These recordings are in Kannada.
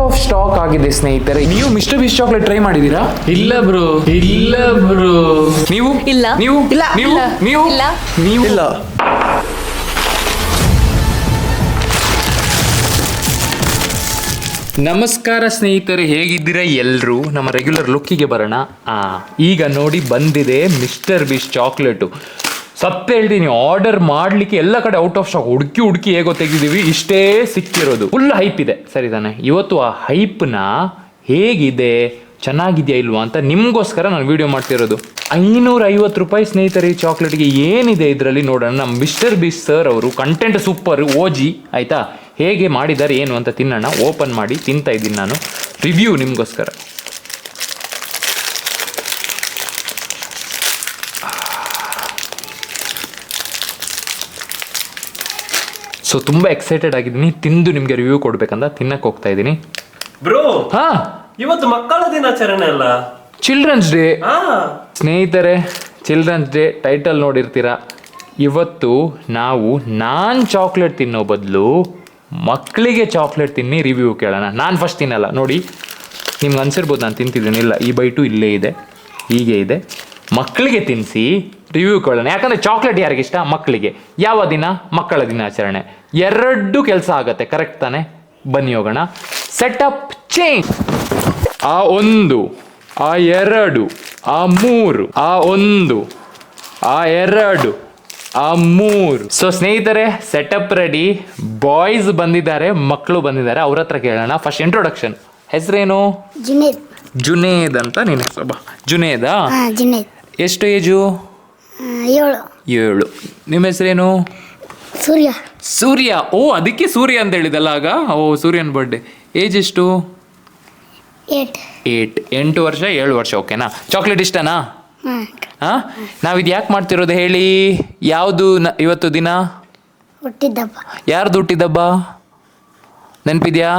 ಆಫ್ ಸ್ಟಾಕ್ ಆಗಿದೆ ಸ್ನೇಹಿತರೆ. ನೀವು ಮಿಸ್ಟರ್ ಬೀಸ್ಟ್ ಚಾಕ್ಲೇಟ್ ಟ್ರೈ ಮಾಡಿದೀರಾ? ಇಲ್ಲ ಬ್ರೋ. ನೀವು ಇಲ್ಲ. ನೀವು ಇಲ್ಲ. ನೀವು ನೀವು ಇಲ್ಲ. ನೀವು ಇಲ್ಲ. ನಮಸ್ಕಾರ ಸ್ನೇಹಿತರೆ, ಹೇಗಿದ್ದೀರಾ ಎಲ್ಲರೂ? ನಮ್ಮ ರೆಗ್ಯುಲರ್ ಲುಕ್ಕಿಗೆ ಬರೋಣ. ಈಗ ನೋಡಿ ಬಂದಿದೆ ಮಿಸ್ಟರ್ ಬೀಸ್ಟ್ ಚಾಕ್ಲೇಟು. ಸತ್ಯ ಹೇಳ್ತೀನಿ, ಆರ್ಡರ್ ಮಾಡಲಿಕ್ಕೆ ಎಲ್ಲ ಕಡೆ ಔಟ್ ಆಫ್ ಸ್ಟಾಕ್ ಹುಡುಕಿ ಹೇಗೋ ತೆಗೆದಿದ್ದೀವಿ, ಇಷ್ಟೇ ಸಿಕ್ಕಿರೋದು. ಫುಲ್ ಹೈಪ್ ಇದೆ, ಸರಿ ತಾನೆ? ಇವತ್ತು ಆ ಹೈಪ್ನ ಹೇಗಿದೆ, ಚೆನ್ನಾಗಿದೆಯಾ ಇಲ್ವಾ ಅಂತ ನಿಮಗೋಸ್ಕರ ನಾನು ವಿಡಿಯೋ ಮಾಡ್ತಿರೋದು. 550 ರೂಪಾಯಿ ಸ್ನೇಹಿತರೆ ಈ ಚಾಕ್ಲೇಟ್ಗೆ. ಏನಿದೆ ಇದರಲ್ಲಿ ನೋಡೋಣ. ನಮ್ಮ ಮಿಸ್ಟರ್ ಬೀಸ್ಟ್ ಸರ್ ಅವರು ಕಂಟೆಂಟ್ ಸೂಪರ್, ಓಜಿ ಆಯಿತಾ. ಹೇಗೆ ಮಾಡಿದ್ದಾರೆ ಏನು ಅಂತ ತಿನ್ನೋಣ. ಓಪನ್ ಮಾಡಿ ತಿಂತಾ ಇದ್ದೀನಿ ನಾನು, ರಿವ್ಯೂ ನಿಮಗೋಸ್ಕರ. ಸೊ ತುಂಬ ಎಕ್ಸೈಟೆಡ್ ಆಗಿದ್ದೀನಿ, ತಿಂದು ನಿಮಗೆ ರಿವ್ಯೂ ಕೊಡ್ಬೇಕಂತ ತಿನ್ನಕ್ಕೆ ಹೋಗ್ತಾ ಇದ್ದೀನಿ. ಬ್ರೋ, ಹಾ, ಇವತ್ತು ಮಕ್ಕಳ ದಿನಾಚರಣೆ ಅಲ್ಲ? ಚಿಲ್ಡ್ರನ್ಸ್ ಡೇ ಹಾ ಸ್ನೇಹಿತರೆ. ಚಿಲ್ಡ್ರನ್ಸ್ ಡೇ ಟೈಟಲ್ ನೋಡಿರ್ತೀರಾ. ಇವತ್ತು ನಾವು ಚಾಕ್ಲೇಟ್ ತಿನ್ನೋ ಬದಲು ಮಕ್ಕಳಿಗೆ ಚಾಕ್ಲೇಟ್ ತಿನ್ನಿ ರಿವ್ಯೂ ಕೇಳೋಣ. ನಾನು ಫಸ್ಟ್ ತಿನ್ನಲ್ಲ ನೋಡಿ, ನಿಮ್ಗೆ ಅನ್ಸಿರ್ಬೋದು ನಾನು ತಿಂತಿದ್ದೀನಿ. ಇಲ್ಲ, ಈ ಬೈಟು ಇಲ್ಲೇ ಇದೆ, ಹೀಗೆ ಇದೆ. ಮಕ್ಕಳಿಗೆ ತಿನ್ನಿಸಿ ರಿವ್ಯೂ ಕೇಳೋಣ. ಯಾಕಂದರೆ ಚಾಕ್ಲೇಟ್ ಯಾರಿಗಿಷ್ಟ? ಮಕ್ಕಳಿಗೆ. ಯಾವ ದಿನ? ಮಕ್ಕಳ ದಿನಾಚರಣೆ. ಎರಡು ಕೆಲಸ ಆಗತ್ತೆ, ಕರೆಕ್ಟ್ ತಾನೆ? ಬನ್ನಿ ಹೋಗೋಣ. Setup change. ಆ 1, ಆ 2, ಆ 3, ಆ 1, ಆ 2, ಆ 3. ಸೊ ಸ್ನೇಹಿತರೆ, ಸೆಟಪ್ ರೆಡಿ. ಬಾಯ್ಸ್ ಬಂದಿದ್ದಾರೆ, ಮಕ್ಕಳು ಬಂದಿದ್ದಾರೆ. ಅವ್ರ ಹತ್ರ ಕೇಳೋಣ. First introduction. ಹೆಸರೇನು? ಜುನೇದ್ ಅಂತ. ನಿನ್ನ ಹೆಸರು ಜುನೇದಾ? ಎಷ್ಟು ಏಜು? 7. ನಿಮ್ಮ ಹೆಸರೇನು? ಸೂರ್ಯ. ಓ, ಅದಕ್ಕೆ ಸೂರ್ಯ ಅಂತ ಹೇಳಿದಲ್ಲ ಆಗ. ಓ, ಸೂರ್ಯನ ಬರ್ಡೇ. ಏಜ್ ಎಷ್ಟು? 8 ವರ್ಷ, 7 ವರ್ಷ. ಓಕೆನಾ? ಚಾಕ್ಲೇಟ್ ಇಷ್ಟನಾ? ಹಾಂ. ನಾವಿದು ಯಾಕೆ ಮಾಡ್ತಿರೋದು ಹೇಳಿ? ಯಾವುದು ಇವತ್ತು ದಿನ? ಹುಟ್ಟಿದಬ್ಬ. ಯಾರ್ದು ಹುಟ್ಟಿದಬ್ಬ ನೆನಪಿದ್ಯಾ?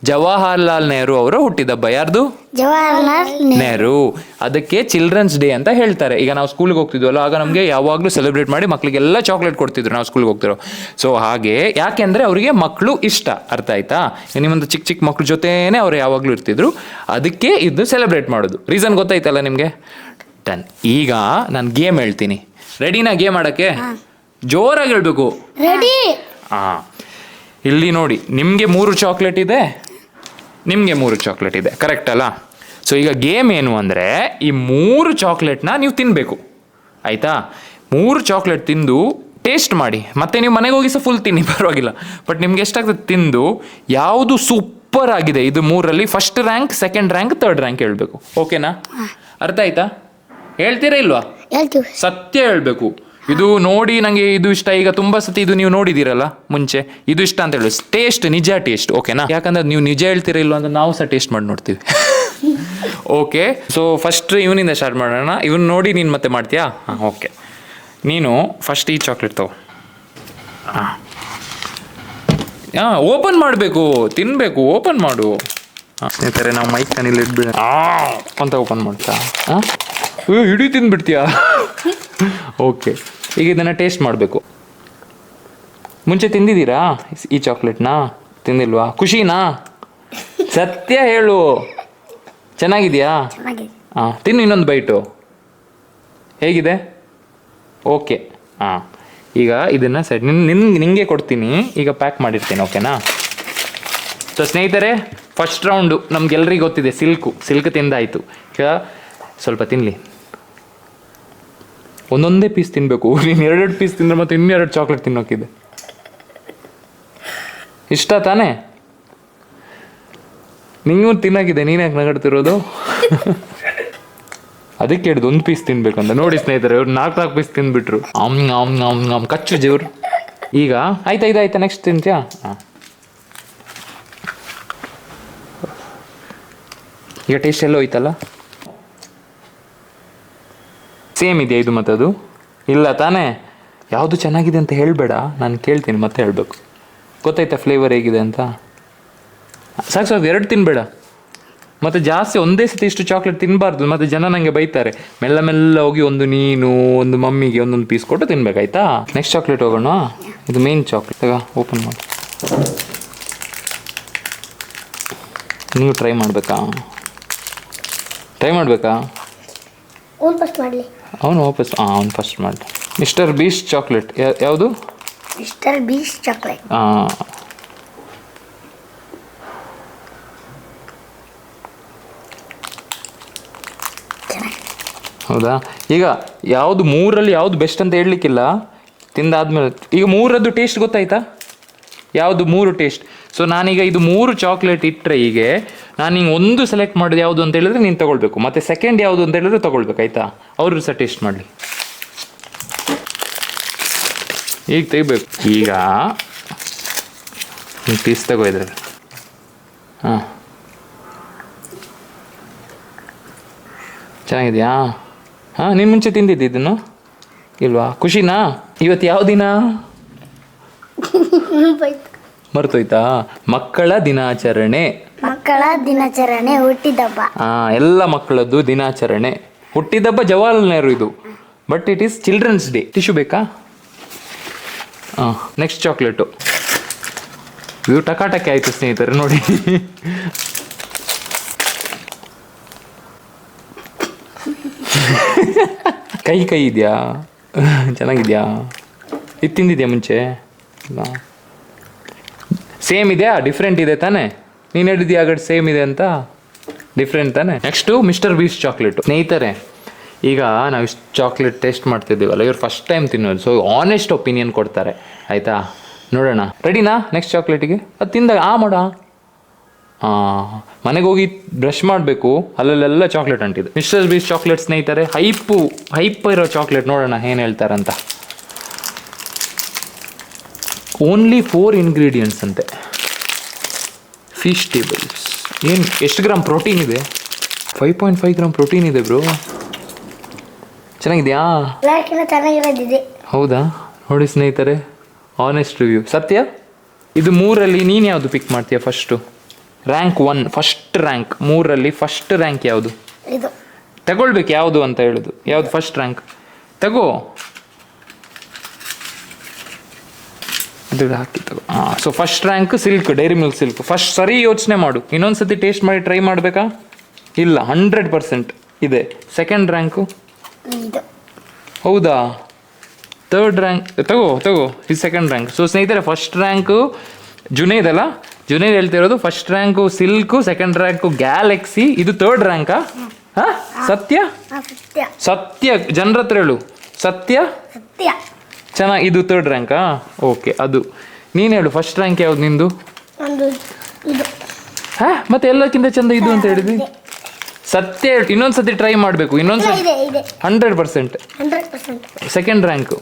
ಜವಾಹರ್ಲಾಲ್ ನೆಹರು ಅವರ ಹುಟ್ಟಿದಬ್ಬ. ಯಾರ್ದು? ಜವಾಹರ್ಲಾಲ್ ನೆಹರು. ಅದಕ್ಕೆ ಚಿಲ್ಡ್ರನ್ಸ್ ಡೇ ಅಂತ ಹೇಳ್ತಾರೆ. ಈಗ ನಾವು ಸ್ಕೂಲ್ಗೆ ಹೋಗ್ತಿದ್ವಲ್ಲ, ಆಗ ನಮಗೆ ಯಾವಾಗಲೂ ಸೆಲೆಬ್ರೇಟ್ ಮಾಡಿ ಮಕ್ಕಳಿಗೆಲ್ಲ ಚಾಕ್ಲೇಟ್ ಕೊಡ್ತಿದ್ರು ನಾವು ಸ್ಕೂಲ್ಗೆ ಹೋಗ್ತಿರೋ. ಸೊ ಹಾಗೆ, ಯಾಕೆಂದರೆ ಅವರಿಗೆ ಮಕ್ಕಳು ಇಷ್ಟ. ಅರ್ಥ ಆಯ್ತಾ? ನಿಮ್ಮೊಂದು ಚಿಕ್ಕ ಮಕ್ಕಳ ಜೊತೆನೇ ಅವ್ರು ಯಾವಾಗಲೂ ಇರ್ತಿದ್ರು. ಅದಕ್ಕೆ ಇದು ಸೆಲೆಬ್ರೇಟ್ ಮಾಡೋದು. ರೀಸನ್ ಗೊತ್ತಾಯ್ತಲ್ಲ ನಿಮಗೆ? ಡನ್. ಈಗ ನಾನು ಗೇಮ್ ಹೇಳ್ತೀನಿ. ರೆಡಿನಾ ಗೇಮ್ ಆಡೋಕ್ಕೆ? ಜೋರಾಗಿ ಹೇಳ್ಬೇಕು. ರೆಡಿ. ಹಾಂ, ಇಲ್ಲಿ ನೋಡಿ, ನಿಮಗೆ 3 ಚಾಕ್ಲೇಟ್ ಇದೆ, ನಿಮಗೆ 3 ಚಾಕ್ಲೇಟ್ ಇದೆ, ಕರೆಕ್ಟ್ ಅಲ್ಲ? ಸೊ ಈಗ ಗೇಮ್ ಏನು ಅಂದರೆ, ಈ 3 ಚಾಕ್ಲೇಟ್ನ ನೀವು ತಿನ್ನಬೇಕು, ಆಯಿತಾ? 3 ಚಾಕ್ಲೇಟ್ ತಿಂದು ಟೇಸ್ಟ್ ಮಾಡಿ, ಮತ್ತೆ ನೀವು ಮನೆಗೆ ಹೋಗಿ ಸಹ ಫುಲ್ ತಿನ್ನಿ, ಪರವಾಗಿಲ್ಲ. ಬಟ್ ನಿಮ್ಗೆ ಎಷ್ಟಾಗ್ತದೆ ತಿಂದು ಯಾವುದು ಸೂಪರ್ ಆಗಿದೆ ಇದು 3ರಲ್ಲಿ first rank, second rank, third rank ಹೇಳಬೇಕು. ಓಕೆನಾ? ಅರ್ಥ ಆಯ್ತಾ? ಹೇಳ್ತೀರಾ ಇಲ್ವಾ? ಸತ್ಯ ಹೇಳಬೇಕು. ಇದು ನೋಡಿ ನನಗೆ ಇದು ಇಷ್ಟ. ಈಗ ತುಂಬ ಸತಿ ಇದು ನೀವು ನೋಡಿದ್ದೀರಲ್ಲ ಮುಂಚೆ, ಇದು ಇಷ್ಟ ಅಂತ ಹೇಳಿ ಟೇಸ್ಟ್, ನಿಜ ಟೇಸ್ಟ್. ಓಕೆನಾ? ಯಾಕಂದ್ರೆ ನೀವು ನಿಜ ಹೇಳ್ತೀರಾ ಅಂತ ನಾವು ಸಹ ಟೇಸ್ಟ್ ಮಾಡಿ ನೋಡ್ತೀವಿ. ಓಕೆ, ಸೊ ಫಸ್ಟ್ ಇವನಿಂದ ಸ್ಟಾರ್ಟ್ ಮಾಡೋಣ. ಇವನು ನೋಡಿ ನೀನು ಮತ್ತೆ ಮಾಡ್ತೀಯಾ? ಹಾಂ, ಓಕೆ. ನೀನು ಫಸ್ಟ್ ಈ ಚಾಕ್ಲೇಟ್ ತಗೋ. ಹಾಂ, ಓಪನ್ ಮಾಡಬೇಕು, ತಿನ್ನಬೇಕು, ಓಪನ್ ಮಾಡು. ಹಾಂ ಸ್ನೇಹಿತರೆ, ನಾವು ಮೈಕ್ ಕನಿಲಿ ಇಟ್ಬಿಡ ಅಂತ ಓಪನ್ ಮಾಡ್ತಾ. ಹಾಂ, ಇಡೀ ತಿಂದ್ಬಿಡ್ತೀಯಾ? ಓಕೆ, ಈಗ ಇದನ್ನು ಟೇಸ್ಟ್ ಮಾಡಬೇಕು. ಮುಂಚೆ ತಿಂದಿದ್ದೀರಾ ಈ ಚಾಕ್ಲೇಟ್ನ? ತಿಂದಿಲ್ವಾ? ಖುಷಿನಾ? ಸತ್ಯ ಹೇಳು, ಚೆನ್ನಾಗಿದೆಯಾ? ಹಾಂ, ತಿನ್ನು ಇನ್ನೊಂದು ಬೈಟು. ಹೇಗಿದೆ? ಓಕೆ. ಹಾಂ, ಈಗ ಇದನ್ನು ಸರಿ ನಿನಗೆ ಕೊಡ್ತೀನಿ. ಈಗ ಪ್ಯಾಕ್ ಮಾಡಿರ್ತೀನಿ, ಓಕೆನಾ? ಸೊ ಸ್ನೇಹಿತರೆ, ಫಸ್ಟ್ ರೌಂಡು ನಮ್ಗೆಲ್ರಿಗೂ ಗೊತ್ತಿದೆ, ಸಿಲ್ಕ್ ತಿಂದಾಯಿತು. ಈಗ ಸ್ವಲ್ಪ ತಿನ್ನಲಿ. ಒಂದೊಂದೇ ಪೀಸ್ ತಿನ್ನಬೇಕು. ನೀನು 2 ಪೀಸ್ ತಿಂದ್ರೆ ಮತ್ತೆ ಇನ್ನೆರಡು ಚಾಕ್ಲೇಟ್ ತಿನ್ನೋಕ್ಕಿದೆ. ಇಷ್ಟ ತಾನೇ? ನಿಂಗೂ ತಿನ್ನೋಕ್ಕಿದೆ, ನೀನು ಯಾಕೆ ನಗಾಡ್ತಿರೋದು? ಅದಕ್ಕೆ ಹೇಳಿದ್ದು 1 ಪೀಸ್ ತಿನ್ಬೇಕಂತ. ನೋಡಿ ಸ್ನೇಹಿತರೆ, ಇವ್ರು 4 ಪೀಸ್ ತಿಂದ್ಬಿಟ್ರು. ಕಚ್ಚು ಜೇವ್ರು. ಈಗ ಆಯ್ತಾ? ನೆಕ್ಸ್ಟ್ ತಿಂತ್ಯಾ? ಹಾಂ, ಈಗ ಟೇಸ್ಟ್ ಎಲ್ಲ ಹೋಯ್ತಲ್ಲ? ಸೇಮ್ ಇದೆಯಾ ಇದು ಮತ್ತು ಅದು? ಇಲ್ಲ ತಾನೇ? ಯಾವುದು ಚೆನ್ನಾಗಿದೆ ಅಂತ ಹೇಳಬೇಡ, ನಾನು ಕೇಳ್ತೀನಿ ಮತ್ತೆ ಹೇಳಬೇಕು. ಗೊತ್ತಾಯ್ತಾ ಫ್ಲೇವರ್ ಹೇಗಿದೆ ಅಂತ? ಸಾಕು, 2 ತಿನ್ನಬೇಡ. ಮತ್ತು ಜಾಸ್ತಿ ಒಂದೇ ಸತಿ ಇಷ್ಟು ಚಾಕ್ಲೇಟ್ ತಿನ್ನಬಾರ್ದು, ಮತ್ತು ಜನ ನನಗೆ ಬೈತಾರೆ. ಮೆಲ್ಲ ಹೋಗಿ ಒಂದು ನೀನು, ಒಂದು ಮಮ್ಮಿಗೆ ಒಂದೊಂದು ಪೀಸ್ ಕೊಟ್ಟು ತಿನ್ಬೇಕಾಯ್ತಾ? ನೆಕ್ಸ್ಟ್ ಚಾಕ್ಲೇಟ್ ಹೋಗೋಣ. ಇದು ಮೇನ್ ಚಾಕ್ಲೇಟ್. ಓಪನ್ ಮಾಡಿ. ನೀವು ಟ್ರೈ ಮಾಡಬೇಕಾ? ಅವ್ನು ಫಸ್ಟ್ ಮಾಡಲಿ. ಅವನು ವಾಪಸ್ ಅವ್ನು ಫಸ್ಟ್ ಮಾಡಿ. ಮಿಸ್ಟರ್ ಬೀಸ್ಟ್ ಚಾಕ್ಲೇಟ್ ಯಾವುದು? Mister beast chocolate. ಹೌದಾ? ಈಗ ಯಾವುದು ಮೂರಲ್ಲಿ ಯಾವುದು ಬೆಸ್ಟ್ ಅಂತ ಹೇಳಲಿಕ್ಕಿಲ್ಲ, ತಿಂದಾದ್ಮೇಲೆ. ಈಗ ಮೂರದ್ದು ಟೇಸ್ಟ್ ಗೊತ್ತಾಯ್ತಾ? ಯಾವುದು 3 ಟೇಸ್ಟ್? ಸೊ ನಾನೀಗ ಇದು 3 ಚಾಕ್ಲೇಟ್ ಇಟ್ಟರೆ ಹೀಗೆ ನಾನು ಹಿಂಗೆ ಒಂದು ಸೆಲೆಕ್ಟ್ ಮಾಡೋದು ಯಾವುದು ಅಂತ ಹೇಳಿದ್ರೆ ನೀನು ತೊಗೊಳ್ಬೇಕು, ಮತ್ತು ಸೆಕೆಂಡ್ ಯಾವುದು ಅಂತ ಹೇಳಿದ್ರೆ ತೊಗೊಳ್ಬೇಕು, ಆಯಿತಾ? ಅವರು ಸಹ ಟೇಸ್ಟ್ ಮಾಡಲಿ. ಈಗ ತೆಗಿಬೇಕು. ಈಗ ನೀವು ಪೀಸ್ ತಗೋ ಇದ್ರಲ್ಲಿ. ಹಾಂ, ಚೆನ್ನಾಗಿದೆಯಾ? ಹಾಂ, ನೀನು ಮುಂಚೆ ತಿಂದಿದ್ದೆ ಇದನ್ನು ಇಲ್ವಾ? ಖುಷಿನಾ? ಇವತ್ತು ಯಾವ ದಿನ ಮರ್ತೋಯ್ತಾ? ಮಕ್ಕಳ ದಿನಾಚರಣೆ. ಮಕ್ಕಳ ದಿನಾಚರಣೆ, ಹುಟ್ಟಿದಬ್ಬ. ಎಲ್ಲ ಮಕ್ಕಳದ್ದು ದಿನಾಚರಣೆ. ಹುಟ್ಟಿದಬ್ಬ ಜವಾಹರ್ಲಾಲ್ ನೆಹರು ಇದು, but it is children's day. Tissue ಬೇಕಾ? Next chocolate. ಇದು ಟಕಾಟಕ್ಕೆ ಆಯಿತು ಸ್ನೇಹಿತರೆ, ನೋಡಿ. ಕೈ ಇದೆಯಾ? ಚೆನ್ನಾಗಿದೆಯಾ? ಇದು ತಿಂದಿದ್ಯಾ ಮುಂಚೆ? ಇಲ್ಲ. ಸೇಮ್ ಇದೆಯಾ? ಡಿಫ್ರೆಂಟ್ ಇದೆ ತಾನೇ? ನೀನು ಹೇಳಿದ್ಯಾ ಆಗಡೆ ಸೇಮ್ ಇದೆ ಅಂತ, ಡಿಫ್ರೆಂಟ್ ತಾನೇ? Next mister beast chocolate. ಸ್ನೇಹಿತರೆ, ಈಗ ನಾವು ಇಷ್ಟು ಚಾಕ್ಲೇಟ್ ಟೇಸ್ಟ್ ಮಾಡ್ತಿದ್ದೀವಲ್ಲ, ಇವ್ರು ಫಸ್ಟ್ ಟೈಮ್ ತಿನ್ನೋದು, ಸೊ ಆನೆಸ್ಟ್ ಒಪಿನಿಯನ್ ಕೊಡ್ತಾರೆ, ಆಯಿತಾ? ನೋಡೋಣ. ರೆಡಿನಾ ನೆಕ್ಸ್ಟ್ ಚಾಕ್ಲೇಟಿಗೆ? ಅದು ತಿಂದಾಗ ಮಾಡ. ಮನೆಗೆ ಹೋಗಿ ಬ್ರಷ್ ಮಾಡಬೇಕು, ಅಲ್ಲೆಲ್ಲ ಚಾಕ್ಲೇಟ್ ಅಂಟಿದೆ. ಮಿಸ್ಟರ್ ಬೀಸ್ಟ್ ಚಾಕ್ಲೇಟ್ ಸ್ನೇಹಿತರೆ, ಹೈಪ್ ಇರೋ ಚಾಕ್ಲೇಟ್. ನೋಡೋಣ ಏನು ಹೇಳ್ತಾರಂತ. ಓನ್ಲಿ 4 ಇಂಗ್ರೀಡಿಯೆಂಟ್ಸ್ ಅಂತೆ. Fish tables. ಎಷ್ಟು ಗ್ರಾಮ್ ಪ್ರೋಟೀನ್ ಇದೆ? 5.5 ಗ್ರಾಮ್ ಪ್ರೋಟೀನ್ ಇದೆ ಬ್ರೋ. ಚೆನ್ನಾಗಿದೆಯಾ? ಚೆನ್ನಾಗಿರೋದಿದೆ. ಹೌದಾ? ನೋಡಿ ಸ್ನೇಹಿತರೆ, ಆನೆಸ್ಟ್ ರಿವ್ಯೂ. ಸತ್ಯ, ಇದು 3ರಲ್ಲಿ ನೀನು ಯಾವುದು ಪಿಕ್ ಮಾಡ್ತೀಯ ಫಸ್ಟು? Rank 1, first rank. 3ರಲ್ಲಿ ಫಸ್ಟ್ ರ್ಯಾಂಕ್ ಯಾವುದು ಇದು? ತಗೊಳ್ಬೇಕು ಯಾವುದು ಅಂತ ಹೇಳೋದು. ಯಾವುದು ಫಸ್ಟ್ ರ್ಯಾಂಕ್? ತಗೋ, ಅದು ಹಾಕಿ ತಗೋ. So first rank silk, dairy milk silk. First ಸರಿ ಯೋಚನೆ ಮಾಡು, ಇನ್ನೊಂದ್ಸತಿ ಟೇಸ್ಟ್ ಮಾಡಿ ಟ್ರೈ ಮಾಡಬೇಕಾ? ಇಲ್ಲ, 100% ಇದೆ. Second rank? ಇದು. ಹೌದಾ? ಥರ್ಡ್ ರ್ಯಾಂಕ್ ತಗೋ, ಇದು ಸೆಕೆಂಡ್ ರ್ಯಾಂಕ್. ಸೊ ಸ್ನೇಹಿತರೆ, ಫಸ್ಟ್ ರ್ಯಾಂಕು ಜುನೇದ್ ಅಲ್ಲ, ಜುನೇದ್ ಹೇಳ್ತಿರೋದು. First rank silk, second rank Galaxy, ಇದು ಥರ್ಡ್ ರ್ಯಾಂಕಾ? ಹಾಂ, ಸತ್ಯ? ಸತ್ಯ, ಜನರ ಹತ್ರ ಹೇಳು. ಸತ್ಯ. ಚೆನ್ನಾಗಿ, ಇದು ಥರ್ಡ್ ರ್ಯಾಂಕಾ? ಓಕೆ, ಅದು ನೀನು ಹೇಳು. ಫಸ್ಟ್ ರ್ಯಾಂಕ್ ಯಾವ್ದು ನಿಂದು? ಹಾಂ, ಮತ್ತೆ ಎಲ್ಲಕ್ಕಿಂತ ಚಂದ ಇದು ಅಂತ ಹೇಳಿದ್ವಿ. ಸತ್ಯ ಹೇಳು. ಇನ್ನೊಂದ್ಸತಿ ಟ್ರೈ ಮಾಡಬೇಕು, ಇನ್ನೊಂದ್ಸತಿ. 100%. Second rank?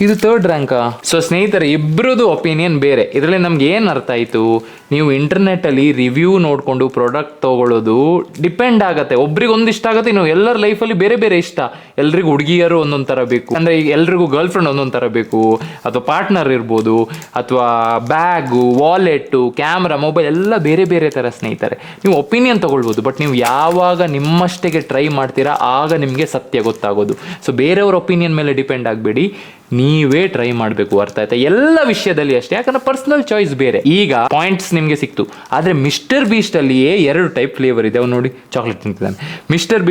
ಇದು ಥರ್ಡ್ ರ್ಯಾಂಕಾ? ಸೊ ಸ್ನೇಹಿತರೆ, ಇಬ್ಬರದು ಒಪಿನಿಯನ್ ಬೇರೆ. ಇದರಲ್ಲಿ ನಮ್ಗೆ ಏನು ಅರ್ಥ ಆಯಿತು? ನೀವು ಇಂಟರ್ನೆಟ್ಟಲ್ಲಿ ರಿವ್ಯೂ ನೋಡಿಕೊಂಡು ಪ್ರಾಡಕ್ಟ್ ತೊಗೊಳ್ಳೋದು ಡಿಪೆಂಡ್ ಆಗುತ್ತೆ. ಒಬ್ರಿಗೆ ಒಂದು ಇಷ್ಟ ಆಗುತ್ತೆ, ನೀವು ಎಲ್ಲರ ಲೈಫಲ್ಲಿ ಬೇರೆ ಬೇರೆ ಇಷ್ಟ. ಎಲ್ರಿಗೂ ಹುಡುಗಿಯರು ಒಂದೊಂದು ಥರ ಬೇಕು, ಅಂದರೆ ಈಗ ಎಲ್ರಿಗೂ ಗರ್ಲ್ ಫ್ರೆಂಡ್ ಒಂದೊಂದು ಥರ ಬೇಕು, ಅಥವಾ ಪಾರ್ಟ್ನರ್ ಇರ್ಬೋದು, ಅಥವಾ ಬ್ಯಾಗು, ವಾಲೆಟ್ಟು, ಕ್ಯಾಮ್ರಾ, ಮೊಬೈಲ್ ಎಲ್ಲ ಬೇರೆ ಬೇರೆ ಥರ. ಸ್ನೇಹಿತರೆ, ನೀವು ಒಪಿನಿಯನ್ ತೊಗೊಳ್ಬೋದು, ಬಟ್ ನೀವು ಯಾವಾಗ ನಿಮ್ಮಷ್ಟಕ್ಕೆ ಟ್ರೈ ಮಾಡ್ತೀರಾ ಆಗ ನಿಮಗೆ ಸತ್ಯ ಗೊತ್ತಾಗೋದು. ಸೊ ಬೇರೆಯವ್ರ ಒಪಿನಿಯನ್ ಮೇಲೆ ಡಿಪೆಂಡ್ ಆಗಬೇಡಿ, ನೀವೇ ಟ್ರೈ ಮಾಡಬೇಕು. ಅರ್ಥ ಆಯ್ತಾ? ಎಲ್ಲ ವಿಷಯದಲ್ಲಿ ಅಷ್ಟೇ, ಯಾಕಂದ್ರೆ ಪರ್ಸನಲ್ ಚಾಯ್ಸ್ ಬೇರೆ. ಈಗ ಪಾಯಿಂಟ್ಸ್ ನಿಮಗೆ ಸಿಕ್ತು, ಆದರೆ ಮಿಸ್ಟರ್ ಬೀಸ್ಟಲ್ಲಿಯೇ 2 ಟೈಪ್ ಫ್ಲೇವರ್ ಇದೆ. ಅವ್ನು ನೋಡಿ ಚಾಕ್ಲೇಟ್ ತಿಂತಿದ್ದಾನೆ. ಮಿಸ್ಟರ್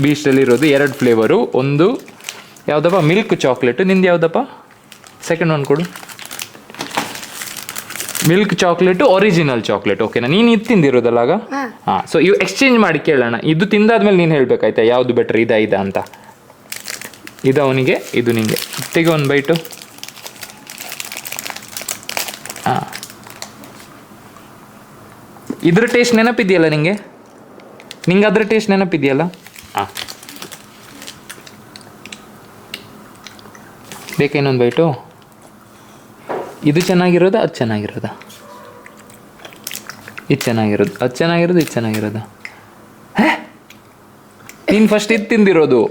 ಬೀಸ್ಟಲ್ಲಿ ಇರೋದು 2 ಫ್ಲೇವರು. ಒಂದು ಯಾವುದಪ್ಪ? Milk chocolate. ನಿಂದು ಯಾವುದಪ್ಪ? ಸೆಕೆಂಡ್ ಒನ್ ಕೊಡು. Milk chocolate, original chocolate. ಓಕೆನಾ? ನೀನು ಇದು ತಿಂದಿರೋದಲ್ಲ ಆಗ? ಹಾಂ. ಸೊ ಇವು ಎಕ್ಸ್ಚೇಂಜ್ ಮಾಡಿ ಕೇಳೋಣ. ಇದು ತಿಂದಾದ್ಮೇಲೆ ನೀನು ಹೇಳ್ಬೇಕಾಯ್ತಾ ಯಾವುದು ಬೆಟರ್, ಇದಾ ಅಂತ. ಇದು ಅವನಿಗೆ, ಇದು ನಿಂಗೆ. ತೆಗೆ ಒಂದು ಬೈಟು. ಹಾಂ, ಇದ್ರ ಟೇಸ್ಟ್ ನೆನಪಿದೆಯಲ್ಲ ನಿಂಗೆ? ಅದ್ರ ಟೇಸ್ಟ್ ನೆನಪಿದೆಯಲ್ಲ? ಹಾಂ, ಬೇಕಾ ಇನ್ನೊಂದು ಬೈಟು? ಇದು ಚೆನ್ನಾಗಿರೋದಾ ಅದು ಚೆನ್ನಾಗಿರೋದಾ? ಇದು ಚೆನ್ನಾಗಿರೋದು, ಅದು ಚೆನ್ನಾಗಿರೋದು, ಇದು ಚೆನ್ನಾಗಿರೋದಾ? ನೀನು ಫಸ್ಟ್ ಇದು ತಿಂದಿರೋದು.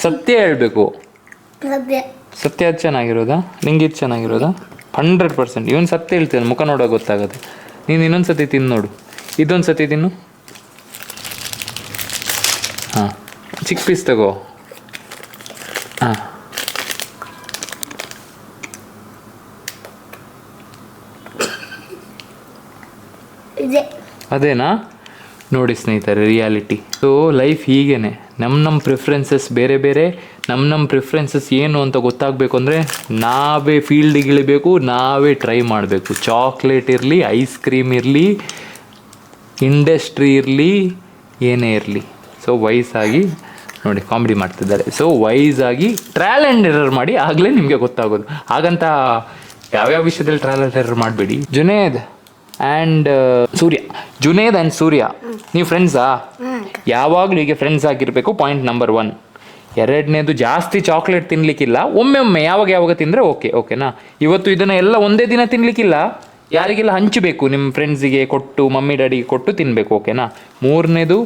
ಸತ್ಯ ಹೇಳಬೇಕು. ಸತ್ಯ ಅದು ಚೆನ್ನಾಗಿರೋದಾ? ನಿಂಗೆ ಇದು ಚೆನ್ನಾಗಿರೋದಾ? 100%. ಇವನು ಸತ್ಯ ಹೇಳ್ತಾನೆ, ಮುಖ ನೋಡೋಕೆ ಗೊತ್ತಾಗುತ್ತೆ. ನೀನು ಇನ್ನೊಂದು ಸತಿ ತಿಂದು ನೋಡು. ಇದೊಂದು ಸತಿ ತಿನ್ನು. ಹಾಂ, ಚಿಕ್ಕ ಪೀಸ್ ತಗೋ. ಹಾಂ, ಇದೆ. ಅದೇನಾ? ನೋಡಿ ಸ್ನೇಹಿತರೆ, ರಿಯಾಲಿಟಿ. ಸೊ ಲೈಫ್ ಹೀಗೇನೆ, ನಮ್ಮ ಪ್ರಿಫರೆನ್ಸಸ್ ಬೇರೆ ಬೇರೆ. ನಮ್ಮ ಪ್ರಿಫರೆನ್ಸಸ್ ಏನು ಅಂತ ಗೊತ್ತಾಗಬೇಕು ಅಂದರೆ ನಾವೇ ಫೀಲ್ಡಿಗೆ ಇಳಿಬೇಕು, ನಾವೇ ಟ್ರೈ ಮಾಡಬೇಕು. ಚಾಕ್ಲೇಟ್ ಇರಲಿ, ಐಸ್ ಕ್ರೀಮ್ ಇರಲಿ, ಇಂಡಸ್ಟ್ರಿ ಇರಲಿ, ಏನೇ ಇರಲಿ. ಸೊ ವಯಸ್ಸಾಗಿ ನೋಡಿ ಕಾಮಿಡಿ ಮಾಡ್ತಿದ್ದಾರೆ. ಸೊ ವಯಸ್ಸಾಗಿ ಟ್ರಯಲ್ ಆ್ಯಂಡ್ ಎರರ್ ಮಾಡಿ, ಆಗಲೇ ನಿಮಗೆ ಗೊತ್ತಾಗೋದು. ಹಾಗಂತ ಯಾವ್ಯಾವ ವಿಷಯದಲ್ಲಿ ಟ್ರಯಲ್ ಆ್ಯಂಡ್ ಎರರ್ ಮಾಡಬೇಡಿ. ಜುನೇದ್ ಆ್ಯಂಡ್ ಸೂರ್ಯ, ಜುನೇದ್ ಆ್ಯಂಡ್ ಸೂರ್ಯ ನೀವು ಫ್ರೆಂಡ್ಸಾ? ಯಾವಾಗಲೂ ಹೀಗೆ ಫ್ರೆಂಡ್ಸ್ ಆಗಿರಬೇಕು. Point number 1. ಎರಡನೇದು, ಜಾಸ್ತಿ ಚಾಕ್ಲೇಟ್ ತಿನ್ನಲಿಕ್ಕಿಲ್ಲ. ಒಮ್ಮೆ ಯಾವಾಗ ತಿಂದರೆ ಓಕೆನಾ? ಇವತ್ತು ಇದನ್ನು ಎಲ್ಲ ಒಂದೇ ದಿನ ತಿನ್ನಲಿಕ್ಕಿಲ್ಲ, ಯಾರಿಗೆಲ್ಲ ಹಂಚಬೇಕು, ನಿಮ್ಮ ಫ್ರೆಂಡ್ಸಿಗೆ ಕೊಟ್ಟು, ಮಮ್ಮಿ ಡ್ಯಾಡಿಗೆ ಕೊಟ್ಟು ತಿನ್ನಬೇಕು. ಓಕೆನಾ? 3ನೇದು,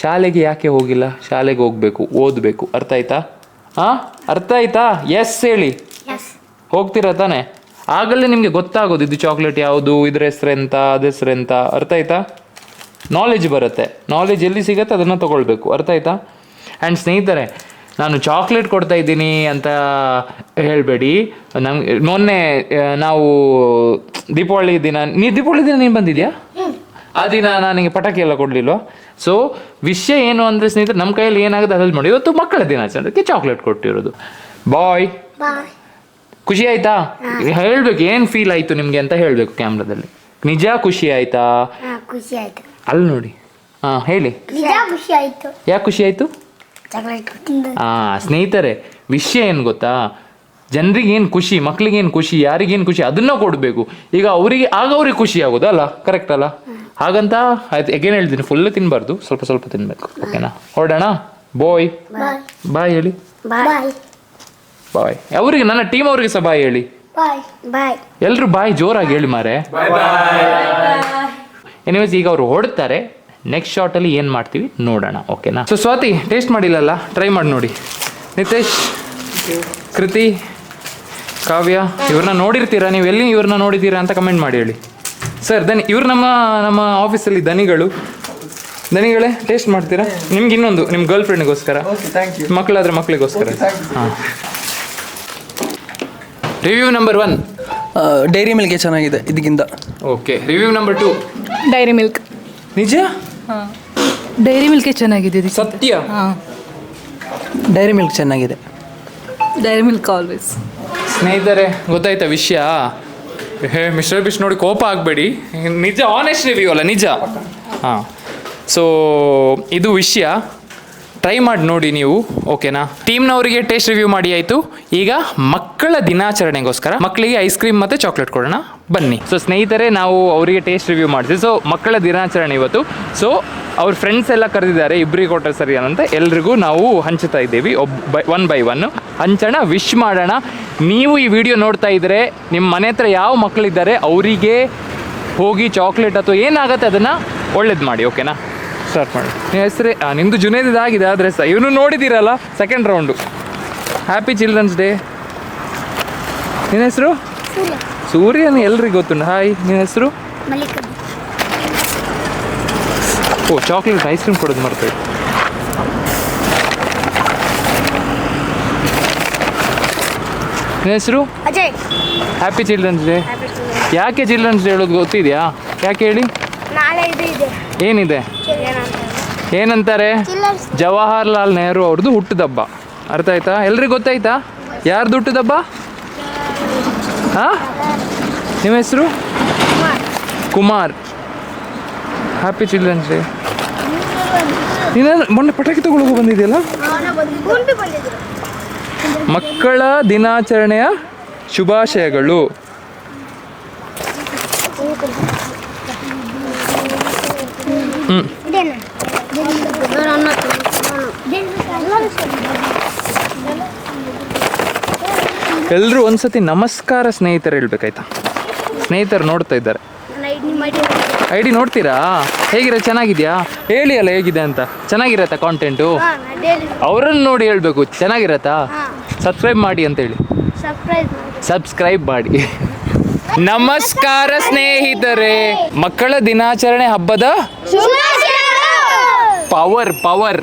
ಶಾಲೆಗೆ ಯಾಕೆ ಹೋಗಿಲ್ಲ? ಶಾಲೆಗೆ ಹೋಗಬೇಕು, ಓದಬೇಕು. ಅರ್ಥ ಆಯ್ತಾ? ಅರ್ಥ ಆಯ್ತಾ? ಎಸ್ ಹೇಳಿ. ಹೋಗ್ತೀರಾ ತಾನೆ? ಆಗಲೇ ನಿಮಗೆ ಗೊತ್ತಾಗೋದು ಇದು ಚಾಕ್ಲೇಟ್ ಯಾವುದು, ಇದ್ರ ಹೆಸ್ರೆಂತ, ಅದ ಹೆಸ್ರೆಂತ. ಅರ್ಥ ಆಯ್ತಾ? ನಾಲೆಜ್ ಬರುತ್ತೆ. ನಾಲೆಜ್ ಎಲ್ಲಿ ಸಿಗುತ್ತೆ ಅದನ್ನು ತೊಗೊಳ್ಬೇಕು. ಅರ್ಥ ಆಯ್ತಾ? ಆ್ಯಂಡ್ ಸ್ನೇಹಿತರೆ, ನಾನು ಚಾಕ್ಲೇಟ್ ಕೊಡ್ತಾ ಇದ್ದೀನಿ ಅಂತ ಹೇಳಬೇಡಿ. ಮೊನ್ನೆ ನಾವು ದೀಪಾವಳಿ ದಿನ ನೀನು ಬಂದಿದ್ಯಾ? ಆ ದಿನ ನನಗೆ ಪಟಾಕಿ ಎಲ್ಲ ಕೊಡಲಿಲ್ವ? ಸೊ ವಿಷಯ ಏನು ಅಂದರೆ ಸ್ನೇಹಿತರೆ, ನಮ್ಮ ಕೈಯಲ್ಲಿ ಏನಾಗುತ್ತೆ ಅದ್ರಲ್ಲಿ ಮಾಡಿ. ಇವತ್ತು ಮಕ್ಕಳ ದಿನಾಚರಣೆಗೆ ಚಾಕ್ಲೇಟ್ ಕೊಟ್ಟಿರೋದು. ಬಾಯ್. ಖುಷಿ ಆಯ್ತಾ? ಹೇಳ್ಬೇಕು ಏನು ಫೀಲ್ ಆಯಿತು ನಿಮಗೆ ಅಂತ ಹೇಳಬೇಕು ಕ್ಯಾಮ್ರಾದಲ್ಲಿ. ನಿಜ ಖುಷಿ ಆಯ್ತಾ? ಖುಷಿ ಆಯ್ತು. ಅಲ್ಲಿ ನೋಡಿ. ಹೇಳಿ. ಖುಷಿ ಆಯ್ತು. ಯಾಕೆ ಖುಷಿ ಆಯಿತು? ಸ್ನೇಹಿತರೆ, ವಿಷಯ ಏನು ಗೊತ್ತಾ? ಜನರಿಗೆ ಏನು ಖುಷಿ, ಮಕ್ಳಿಗೆ ಏನು ಖುಷಿ, ಯಾರಿಗೇನು ಖುಷಿ ಅದನ್ನ ಕೊಡಬೇಕು. ಈಗ ಅವ್ರಿಗೆ ಖುಷಿ ಆಗೋದು ಅಲ್ಲ? ಕರೆಕ್ಟ್ ಅಲ್ಲ? ಹಾಗಂತ ಆಯ್ತು ಎಗೇನು ಹೇಳ್ತೀನಿ, ಫುಲ್ ತಿನ್ನಬಾರ್ದು, ಸ್ವಲ್ಪ ತಿನ್ನಬೇಕು. ಓಕೆನಾ? ಹೊರಡೋಣ. ಬಾಯ್. ಬಾಯ್ ಹೇಳಿ. ಬಾಯ್. ಅವರಿಗೆ, ನನ್ನ ಟೀಮ್ ಅವರಿಗೆ ಸಹ ಬಾಯ್ ಹೇಳಿ. ಬಾಯ್. ಎಲ್ಲರೂ ಬಾಯ್ ಜೋರಾಗಿ ಹೇಳಿ ಮಾರೆ. ಎನಿವೇಸ್, ಈಗ ಅವರು ಹೊರಡ್ತಾರೆ. ನೆಕ್ಸ್ಟ್ ಶಾರ್ಟಲ್ಲಿ ಏನು ಮಾಡ್ತೀವಿ ನೋಡೋಣ. ಓಕೆನಾ? ಸೊ ಸ್ವಾತಿ ಟೇಸ್ಟ್ ಮಾಡಿಲ್ಲಲ್ಲ, ಟ್ರೈ ಮಾಡಿ ನೋಡಿ. ನಿತೇಶ್, ಕೃತಿ, ಕಾವ್ಯ, ಇವ್ರನ್ನ ನೋಡಿರ್ತೀರಾ ನೀವು? ಎಲ್ಲಿ ಇವ್ರನ್ನ ನೋಡಿದ್ದೀರಾ ಅಂತ ಕಮೆಂಟ್ ಮಾಡಿ ಹೇಳಿ. ಸರ್ ಇವ್ರು ನಮ್ಮ ಆಫೀಸಲ್ಲಿ ದನಿಗಳೇ ಟೇಸ್ಟ್ ಮಾಡ್ತೀರಾ? ನಿಮ್ಗೆ ಇನ್ನೊಂದು ನಿಮ್ಮ ಗರ್ಲ್ ಫ್ರೆಂಡ್ಗೋಸ್ಕರ, ಮಕ್ಕಳಾದ್ರೆ ಮಕ್ಕಳಿಗೋಸ್ಕರ. ಹಾಂ. ರಿವ್ಯೂ ನಂಬರ್ 1, ಡೈರಿ ಮಿಲ್ಕ್ ಚೆನ್ನಾಗಿದೆ ಇದಕ್ಕಿಂತ. Okay. Review number 2, dairy milk. ನಿಜ? ಡೈರಿ ಮಿಲ್ಕೇ ಚೆನ್ನಾಗಿದೆ. ಸತ್ಯ? ಡೈರಿ ಮಿಲ್ಕ್ ಚೆನ್ನಾಗಿದೆ. Dairy milk always. ಸ್ನೇಹಿತರೆ, ಗೊತ್ತಾಯ್ತಾ ವಿಷಯ? ಮಿಸ್ಟರ್ ಬಿಶ್ ನೋಡಿ ಕೋಪ ಆಗಬೇಡಿ, ನಿಜ, ಆನೆಸ್ಟ್ ರಿವ್ಯೂ ಅಲ್ಲ, ನಿಜ. ಹಾಂ. ಸೊ ಇದು ವಿಷಯ, ಟ್ರೈ ಮಾಡಿ ನೋಡಿ ನೀವು. ಓಕೆನಾ? ಟೀಮ್ನವರಿಗೆ ಟೇಸ್ಟ್ ರಿವ್ಯೂ ಮಾಡಿ ಆಯಿತು. ಈಗ ಮಕ್ಕಳ ದಿನಾಚರಣೆಗೋಸ್ಕರ ಮಕ್ಕಳಿಗೆ ಐಸ್ ಕ್ರೀಮ್ ಮತ್ತು ಚಾಕ್ಲೇಟ್ ಕೊಡೋಣ, ಬನ್ನಿ. ಸೊ ಸ್ನೇಹಿತರೆ, ನಾವು ಅವರಿಗೆ ಟೇಸ್ಟ್ ರಿವ್ಯೂ ಮಾಡ್ತೀವಿ. ಸೊ ಮಕ್ಕಳ ದಿನಾಚರಣೆ ಇವತ್ತು. ಸೊ ಅವ್ರ ಫ್ರೆಂಡ್ಸ್ ಎಲ್ಲ ಕರೆದಿದ್ದಾರೆ, ಇಬ್ಬರಿಗೆ ಕೊಟ್ಟರೆ ಸರಿ ಅಂತ ಎಲ್ರಿಗೂ ನಾವು ಹಂಚ್ತಾ ಇದ್ದೀವಿ. ಒನ್ ಬೈ ಒನ್ ಹಂಚೋಣ, ವಿಶ್ ಮಾಡೋಣ. ನೀವು ಈ ವಿಡಿಯೋ ನೋಡ್ತಾ ಇದ್ದರೆ ನಿಮ್ಮ ಮನೆ ಹತ್ರ ಯಾವ ಮಕ್ಕಳಿದ್ದಾರೆ ಅವರಿಗೆ ಹೋಗಿ ಚಾಕ್ಲೇಟ್ ಅಥವಾ ಏನಾಗುತ್ತೆ ಅದನ್ನು ಒಳ್ಳೇದು ಮಾಡಿ. ಓಕೆನಾ? ಸ್ಟಾರ್ಟ್ ಮಾಡಿ. ನಿಮ್ಮ ಹೆಸರೇ ನಿಮ್ಮದು ಜುನೇದ್ ಆಗಿದೆ ಆದರೆ ಇವನು ನೋಡಿದ್ದೀರಲ್ಲ, second round. Happy children's day. ನಿನ್ನ ಹೆಸರು? ಸೂರ್ಯನ ಎಲ್ರಿಗೂ ಗೊತ್ತುಂಟು. ಹಾಯ್. ನಿನ್ನ ಹೆಸರು? ಓ, ಚಾಕ್ಲೇಟ್ ಐಸ್ ಕ್ರೀಮ್ ಕೊಡೋದು ಮರ್ತೇವೆ. ನಿನ್ನ ಹೆಸರು? ಅಜಯ್. Happy children's day. ಯಾಕೆ ಚಿಲ್ಡ್ರನ್ಸ್ ಡೇ ಹೇಳೋದು ಗೊತ್ತಿದೆಯಾ? ಯಾಕೆ ಹೇಳಿ? ನಾಳೆ ಇದು ಇದೆ. ಏನಿದೆ? ಏನಂತಾರೆ? ಜವಾಹರ್ಲಾಲ್ ನೆಹರು ಅವ್ರದ್ದು ಹುಟ್ಟುದಬ್ಬ. ಅರ್ಥ ಆಯ್ತಾ? ಎಲ್ರಿಗೂ ಗೊತ್ತಾಯ್ತಾ ಯಾರ್ದು ಹುಟ್ಟುದಬ್ಬ? ಹಾಂ, ನಿಮ್ಮ ಹೆಸರು? ಕುಮಾರ್. Happy children's day. ನೀನು ಮೊನ್ನೆ ಪಟಾಕಿ ತಗೊಳ್ಳೋಕೆ ಬಂದಿದೆಯಲ್ಲ? ಮಕ್ಕಳ ದಿನಾಚರಣೆಯ ಶುಭಾಶಯಗಳು. ಎಲ್ಲರೂ ಒಂದ್ಸತಿ ನಮಸ್ಕಾರ ಸ್ನೇಹಿತರು ಹೇಳ್ಬೇಕಾಯ್ತಾ? ಸ್ನೇಹಿತರು ನೋಡ್ತಾ ಇದ್ದಾರೆ. ಐ ಡಿ ನೋಡ್ತೀರಾ? ಹೇಗಿರ? ಚೆನ್ನಾಗಿದೆಯಾ? ಹೇಳಿ ಅಲ್ಲ ಹೇಗಿದೆ ಅಂತ. ಚೆನ್ನಾಗಿರತ್ತಾ ಕಾಂಟೆಂಟು? ಅವರನ್ನು ನೋಡಿ ಹೇಳ್ಬೇಕು ಚೆನ್ನಾಗಿರತ್ತಾ. ಸಬ್ಸ್ಕ್ರೈಬ್ ಮಾಡಿ ಅಂತೇಳಿ. ಸಬ್ಸ್ಕ್ರೈಬ್ ಮಾಡಿ. ನಮಸ್ಕಾರ ಸ್ನೇಹಿತರೆ, ಮಕ್ಕಳ ದಿನಾಚರಣೆ ಹಬ್ಬದ ಪವರ್